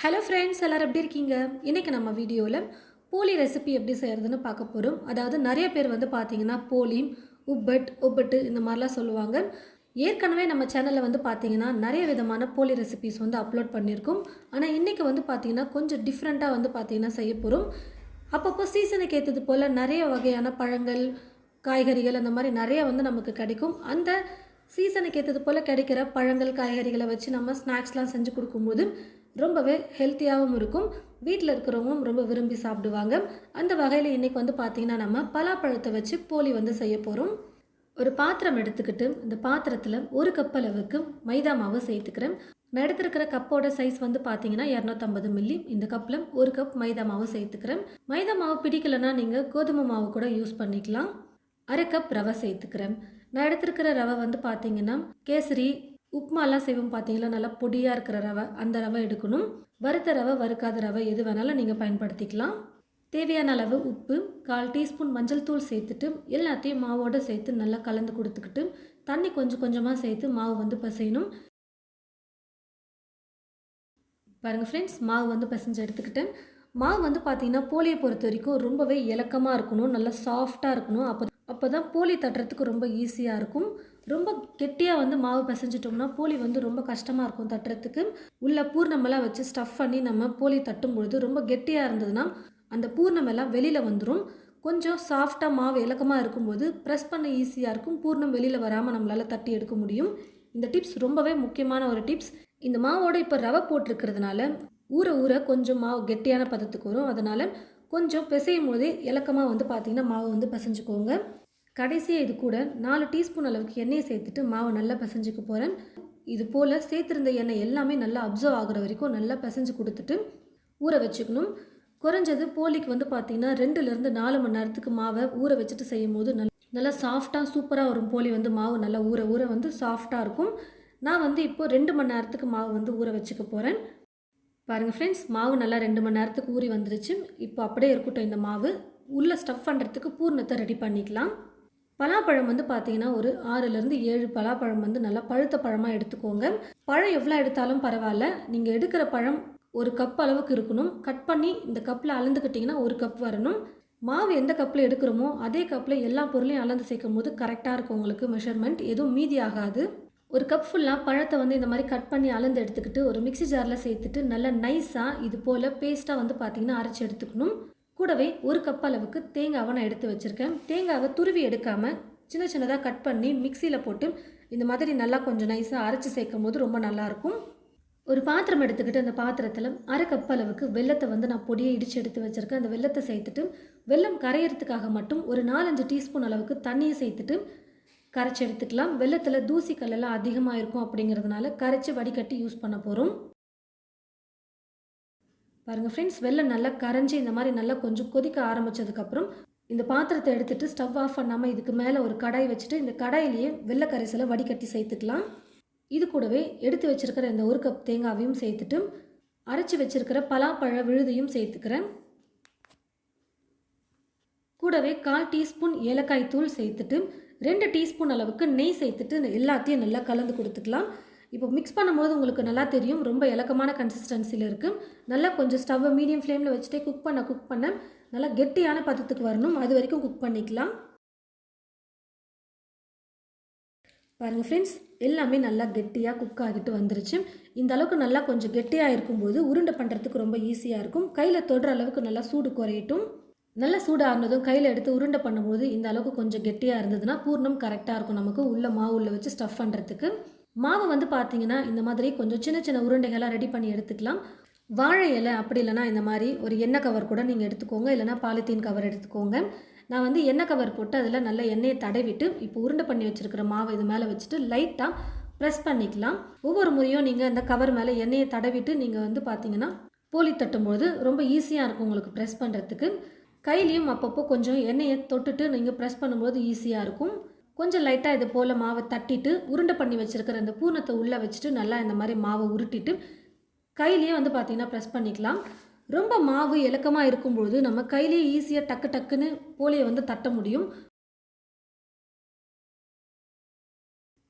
Hello friends, எல்லோரும் எப்படி இருக்கீங்க? இன்றைக்கி நம்ம வீடியோவில் போலி ரெசிபி எப்படி செய்கிறதுன்னு பார்க்க போகிறோம். அதாவது நிறைய பேர் பார்த்தீங்கன்னா போலி, ஒப்பட்டு இந்த மாதிரிலாம் சொல்லுவாங்க. ஏற்கனவே நம்ம சேனலில் பார்த்தீங்கன்னா நிறைய விதமான போலி ரெசிபிஸ் அப்லோட் பண்ணியிருக்கோம். ஆனால் இன்றைக்கி பார்த்தீங்கன்னா கொஞ்சம் டிஃப்ரெண்ட்டாக பார்த்தீங்கன்னா செய்ய போகிறோம். அப்பப்போ சீசனுக்கு ஏற்றது போல் நிறைய வகையான பழங்கள், காய்கறிகள் அந்த மாதிரி நிறைய நமக்கு கிடைக்கும். அந்த சீசனுக்கு ஏற்றது போல் கிடைக்கிற பழங்கள், காய்கறிகளை வச்சு நம்ம ஸ்நாக்ஸ்லாம் செஞ்சு கொடுக்கும்போது ரொம்பவே ஹெல்த்தியாகவும் இருக்கும். வீட்டில் இருக்கிறவங்களும் ரொம்ப விரும்பி சாப்பிடுவாங்க. அந்த வகையில் இன்றைக்கி பார்த்தீங்கன்னா நம்ம பலாப்பழத்தை வச்சு போலி செய்ய போகிறோம். ஒரு பாத்திரம் எடுத்துக்கிட்டு இந்த பாத்திரத்தில் 1 கப் அளவுக்கு மைதா மாவு சேர்த்துக்கிறேன். நான் எடுத்துருக்கிற கப்போட சைஸ் பார்த்தீங்கன்னா 250 மில்லி. இந்த கப்பில் 1 கப் மைதா மாவு சேர்த்துக்கிறேன். மைதா மாவு பிடிக்கலைன்னா நீங்கள் கோதுமை மாவு கூட யூஸ் பண்ணிக்கலாம். 1/2 கப் ரவை சேர்த்துக்கிறேன். நான் எடுத்துருக்கிற ரவை பார்த்தீங்கன்னா கேசரி, உப்புமாலாம் செய்வோம் பார்த்தீங்களா, நல்லா பொடியாக இருக்கிற ரவை, அந்த ரவை எடுக்கணும். வறுத்த ரவை, வறுக்காத ரவை எது வேணாலும் நீங்கள் பயன்படுத்திக்கலாம். தேவையான அளவு உப்பு, 1/4 டீஸ்பூன் மஞ்சள் தூள் சேர்த்துட்டு எல்லாத்தையும் மாவோடு சேர்த்து நல்லா கலந்து கொடுத்துக்கிட்டு தண்ணி கொஞ்சம் கொஞ்சமாக சேர்த்து மாவு பிசையணும். பாருங்கள் ஃப்ரெண்ட்ஸ், மாவு பிசைஞ்சு எடுத்துக்கிட்டேன். மாவு பார்த்தீங்கன்னா போலியை பொறுத்த வரைக்கும் ரொம்பவே இலக்கமாக இருக்கணும், நல்லா சாஃப்டாக இருக்கணும். அப்போ தான் போலி தட்டுறதுக்கு ரொம்ப ஈஸியாக இருக்கும். ரொம்ப கெட்டியாக மாவு பிசைஞ்சிட்டோம்னா போலி ரொம்ப கஷ்டமாக இருக்கும் தட்டுறதுக்கு. உள்ள பூர்ணமெல்லாம் வச்சு ஸ்டஃப் பண்ணி நம்ம போலி தட்டும்பொழுது ரொம்ப கெட்டியாக இருந்ததுன்னா அந்த பூர்ணமெல்லாம் வெளியில் வந்துடும். கொஞ்சம் சாஃப்டாக மாவு இலக்கமாக இருக்கும்போது ப்ரெஸ் பண்ண ஈஸியாக இருக்கும். பூர்ணம் வெளியில் வராமல் நம்மளால் தட்டி எடுக்க முடியும். இந்த டிப்ஸ் ரொம்பவே முக்கியமான ஒரு டிப்ஸ். இந்த மாவோடு இப்போ ரவை போட்டிருக்கிறதுனால ஊற ஊற கொஞ்சம் மாவு கெட்டியான பதத்துக்கு வரும். அதனால் கொஞ்சம் பிசையும் போதே இலக்கமாக பார்த்திங்கன்னா மாவு பிசைஞ்சுக்கோங்க. கடைசியாக இது கூட 4 டீஸ்பூன் அளவுக்கு எண்ணெயை சேர்த்துட்டு மாவு நல்லா பிசைஞ்சிக்க போகிறேன். இது போல் சேர்த்துருந்த எண்ணெய் எல்லாமே நல்லா அப்சர்வ் ஆகிற வரைக்கும் நல்லா பிசைஞ்சு கொடுத்துட்டு ஊற வச்சுக்கணும். குறைஞ்சது போலிக்கு பார்த்திங்கன்னா 2லேருந்து 4 மணி நேரத்துக்கு மாவை ஊற வச்சுட்டு செய்யும் போது நல்லா சாஃப்டாக சூப்பராக வரும். போலி மாவு நல்லா ஊற ஊற சாஃப்டாக இருக்கும். நான் இப்போ 2 மணி நேரத்துக்கு மாவு ஊற வச்சுக்க போகிறேன். பாருங்கள் ஃப்ரெண்ட்ஸ், மாவு நல்லா 2 மணி நேரத்துக்கு ஊறி வந்துருச்சு. இப்போ அப்படியே இருக்கட்டும். இந்த மாவு உள்ளே ஸ்டஃப் பண்ணுறதுக்கு பூர்ணத்தை ரெடி பண்ணிக்கலாம். பலாப்பழம் பார்த்தீங்கன்னா ஒரு 6லேருந்து 7 பலாப்பழம் நல்லா பழுத்த பழமாக எடுத்துக்கோங்க. பழம் எவ்வளோ எடுத்தாலும் பரவாயில்ல. நீங்கள் எடுக்கிற பழம் 1 கப் அளவுக்கு இருக்கணும். கட் பண்ணி இந்த கப்பில் அளந்துக்கிட்டிங்கன்னா 1 கப் வரணும். மாவு எந்த கப்பில் எடுக்கிறோமோ அதே கப்பில் எல்லா பொருளையும் அளந்து சேர்க்கும் போது கரெக்டாக இருக்கும். உங்களுக்கு மெஷர்மெண்ட் எதுவும் மீதி ஆகாது. 1 கப் ஃபுல்லாக பழத்தை இந்த மாதிரி கட் பண்ணி அளந்து எடுத்துக்கிட்டு ஒரு மிக்ஸி ஜாரில் சேர்த்துட்டு நல்லா நைஸாக இது போல் பேஸ்ட்டாக பார்த்தீங்கன்னா அரைச்சி எடுத்துக்கணும். கூடவே 1 கப் அளவுக்கு தேங்காவை நான் எடுத்து வச்சுருக்கேன். தேங்காவை துருவி எடுக்காமல் சின்ன சின்னதாக கட் பண்ணி மிக்சியில் போட்டு இந்த மாதிரி நல்லா கொஞ்சம் நைஸாக அரைச்சி சேர்க்கும் போது ரொம்ப நல்லாயிருக்கும். ஒரு பாத்திரம் எடுத்துக்கிட்டு அந்த பாத்திரத்தில் 1/2 கப் அளவுக்கு வெல்லத்தை நான் பொடியை இடித்து எடுத்து வச்சுருக்கேன். அந்த வெல்லத்தை சேர்த்துட்டு வெல்லம் கரையிறதுக்காக மட்டும் ஒரு 4-5 டீஸ்பூன் அளவுக்கு தண்ணியை சேர்த்துட்டு கரைச்சி எடுத்துக்கலாம். வெல்லத்தில் தூசி கல்லெல்லாம் அதிகமாக இருக்கும். அப்படிங்கிறதுனால கரைச்சி வடிகட்டி யூஸ் பண்ண போகிறோம். பாருங்கள் ஃப்ரெண்ட்ஸ், வெல்லம் நல்லா கரைஞ்சி இந்த மாதிரி நல்லா கொஞ்சம் கொதிக்க ஆரம்பித்ததுக்கப்புறம் இந்த பாத்திரத்தை எடுத்துகிட்டு ஸ்டவ் ஆஃப் பண்ணாமல் இதுக்கு மேலே ஒரு கடாய் வச்சுட்டு இந்த கடாயிலேயே வெள்ளை கரைசலை வடிகட்டி சேர்த்துக்கலாம். இது கூடவே எடுத்து வச்சுருக்கிற இந்த 1 கப் தேங்காவையும் சேர்த்துட்டு அரைச்சி வச்சுருக்கிற பலாப்பழ விழுதையும் சேர்த்துக்கிறேன். கூடவே 1/4 டீஸ்பூன் ஏலக்காய் தூள் சேர்த்துட்டு 2 டீஸ்பூன் அளவுக்கு நெய் சேர்த்துட்டு எல்லாத்தையும் நல்லா கலந்து கொடுத்துக்கலாம். இப்போ மிக்ஸ் பண்ணும்போது உங்களுக்கு நல்லா தெரியும், ரொம்ப இலக்கமான கன்சிஸ்டன்சியில் இருக்குது. நல்லா கொஞ்சம் ஸ்டவ்வை மீடியம் ஃப்ளேமில் வச்சுட்டே குக் பண்ண நல்லா கெட்டியான பதத்துக்கு வரணும். அது வரைக்கும் குக் பண்ணிக்கலாம். பாருங்கள் ஃப்ரெண்ட்ஸ், எல்லாமே நல்லா கெட்டியாக குக் ஆகிட்டு வந்துருச்சு. இந்த அளவுக்கு நல்லா கொஞ்சம் கெட்டியாக இருக்கும்போது உருண்டை பண்ணுறதுக்கு ரொம்ப ஈஸியாக இருக்கும். கையில் தொடுற அளவுக்கு நல்லா சூடு குறையட்டும். நல்லா சூடாகினதும் கையில் எடுத்து உருண்டை பண்ணும்போது இந்த அளவுக்கு கொஞ்சம் கெட்டியாக இருந்ததுன்னா பூர்ணம் கரெக்டாக இருக்கும். நமக்கு உள்ள மாவு உள்ள வச்சு ஸ்டஃப் பண்ணுறதுக்கு மாவு பார்த்தீங்கன்னா இந்த மாதிரி கொஞ்சம் சின்ன சின்ன உருண்டைகளாக ரெடி பண்ணி எடுத்துக்கலாம். வாழை இலை அப்படி இல்லைனா இந்த மாதிரி ஒரு எண்ணெய் கவர் கூட நீங்கள் எடுத்துக்கோங்க, இல்லைனா பாலித்தீன் கவர் எடுத்துக்கோங்க. நான் எண்ணெய் கவர் போட்டு அதில் நல்லா எண்ணெயை தடவிட்டு இப்போ உருண்டை பண்ணி வச்சுருக்கிற மாவை இது மேலே வச்சுட்டு லைட்டாக ப்ரெஸ் பண்ணிக்கலாம். ஒவ்வொரு முறையும் நீங்கள் அந்த கவர் மேலே எண்ணெயை தடவிட்டு நீங்கள் பார்த்தீங்கன்னா போலி தட்டும்போது ரொம்ப ஈஸியாக இருக்கும் உங்களுக்கு ப்ரெஸ் பண்ணுறதுக்கு. கையிலையும் அப்பப்போ கொஞ்சம் எண்ணெயை தொட்டுட்டு நீங்கள் ப்ரெஸ் பண்ணும்போது ஈஸியாக இருக்கும். கொஞ்சம் லைட்டாக இது போல் மாவை தட்டிட்டு உருண்டை பண்ணி வச்சுருக்கிற அந்த பூர்ணத்தை உள்ளே வச்சுட்டு நல்லா இந்த மாதிரி மாவை உருட்டிட்டு கையிலேயே பார்த்தீங்கன்னா ப்ரெஸ் பண்ணிக்கலாம். ரொம்ப மாவு இலக்கமாக இருக்கும்பொழுது நம்ம கையிலேயே ஈஸியாக டக்கு டக்குன்னு போலியை தட்ட முடியும்.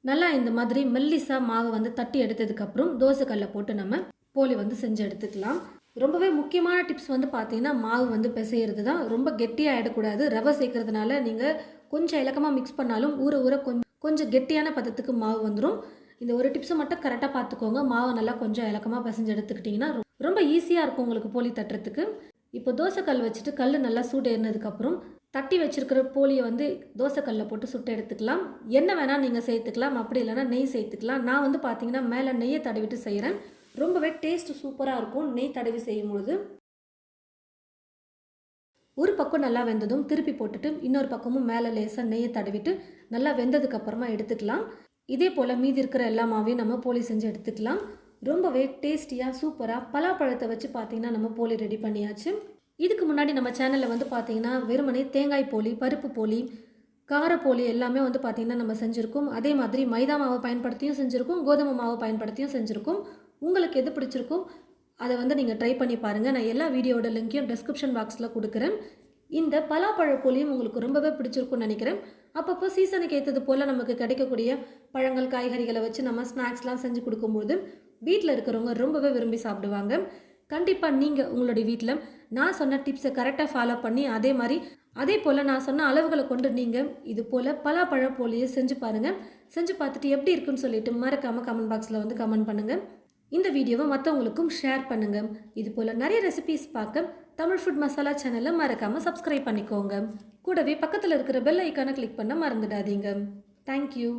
நல்லா இந்த மாதிரி மெல்லிசாக மாவை தட்டி எடுத்ததுக்கப்புறம் தோசைக்கல்லை போட்டு நம்ம போலி வந்து செஞ்சு எடுத்துக்கலாம். ரொம்பவே முக்கியமான டிப்ஸ் வந்து பார்த்தீங்கன்னா, மாவு வந்து பிசையிறது தான். ரொம்ப கெட்டியாக ஆயிடக்கூடாது. ரவை சேர்க்கறதுனால நீங்கள் கொஞ்சம் இலக்கமாக மிக்ஸ் பண்ணாலும் ஊற ஊற கொஞ்சம் கெட்டியான பதத்துக்கு மாவு வந்துடும். இந்த ஒரு டிப்ஸை மட்டும் கரெக்டாக பார்த்துக்கோங்க. மாவை நல்லா கொஞ்சம் இலக்கமாக பிசைஞ்சு எடுத்துக்கிட்டிங்கன்னா ரொம்ப ஈஸியாக இருக்கும் உங்களுக்கு போலி தட்டுறதுக்கு. இப்போ தோசைக்கல் வச்சுட்டு கல் நல்லா சூடு ஏறினதுக்கப்புறம் தட்டி வச்சிருக்கிற போலியை வந்து தோசைக்கல்லில் போட்டு சுட்டு எடுத்துக்கலாம். எண்ணெய் வேணால் நீங்கள் சேர்த்துக்கலாம், அப்படி இல்லைனா நெய் சேர்த்துக்கலாம். நான் வந்து பார்த்தீங்கன்னா மேலே நெய்யை தடவிட்டு செய்கிறேன். ரொம்பவே டேஸ்ட் சூப்பராக இருக்கும் நெய் தடவி செய்யும்பொழுது. ஒரு பக்கம் நல்லா வெந்ததும் திருப்பி போட்டுட்டு இன்னொரு பக்கமும் மேலே லேசாக நெய்யை தடவிட்டு நல்லா வெந்ததுக்கு அப்புறமா எடுத்துக்கலாம். இதே போல் மீதி இருக்கிற எல்லா மாவையும் நம்ம போலி செஞ்சு எடுத்துக்கலாம். ரொம்பவே டேஸ்டியாக சூப்பராக பலாப்பழத்தை வச்சு பார்த்தீங்கன்னா நம்ம போலி ரெடி பண்ணியாச்சு. இதுக்கு முன்னாடி நம்ம சேனலில் வந்து பார்த்தீங்கன்னா வெறுமனே தேங்காய் போலி, பருப்பு போலி, கார போலி எல்லாமே வந்து பார்த்தீங்கன்னா நம்ம செஞ்சுருக்கோம். அதே மாதிரி மைதா மாவை பயன்படுத்தியும் செஞ்சுருக்கோம், கோதுமை மாவை பயன்படுத்தியும் செஞ்சுருக்கோம். உங்களுக்கு எது பிடிச்சிருக்கோ அதை வந்து நீங்கள் ட்ரை பண்ணி பாருங்கள். நான் எல்லா வீடியோட லிங்க்கையும் டிஸ்கிரிப்ஷன் பாக்ஸில் கொடுக்குறேன். இந்த பலாப்பழ போலியும் உங்களுக்கு ரொம்பவே பிடிச்சிருக்கும்னு நினைக்கிறேன். அப்பப்போ சீசனுக்கு ஏற்றது போல் நமக்கு கிடைக்கக்கூடிய பழங்கள், காய்கறிகளை வச்சு நம்ம ஸ்நாக்ஸ்லாம் செஞ்சு கொடுக்கும்போது வீட்டில் இருக்கிறவங்க ரொம்பவே விரும்பி சாப்பிடுவாங்க. கண்டிப்பாக நீங்கள் உங்களுடைய வீட்டில் நான் சொன்ன டிப்ஸை கரெக்டாக ஃபாலோ பண்ணி அதே போல் நான் சொன்ன அளவுகளை கொண்டு நீங்கள் இது போல் பலாப்பழ போலியை செஞ்சு பாருங்கள். செஞ்சு பார்த்துட்டு எப்படி இருக்குன்னு சொல்லிட்டு மறக்காமல் கமெண்ட் பாக்ஸில் வந்து கமெண்ட் பண்ணுங்கள். இந்த வீடியோவை மற்றவங்களுக்கும் ஷேர் பண்ணுங்கள். இது போல் நிறைய ரெசிபீஸ் பார்க்க தமிழ் ஃபுட் மசாலா சேனலை மறக்காமல் சப்ஸ்கிரைப் பண்ணிக்கோங்க. கூடவே பக்கத்தில் இருக்கிற பெல் ஐக்கானை கிளிக் பண்ண மறந்துடாதீங்க. தேங்க்யூ.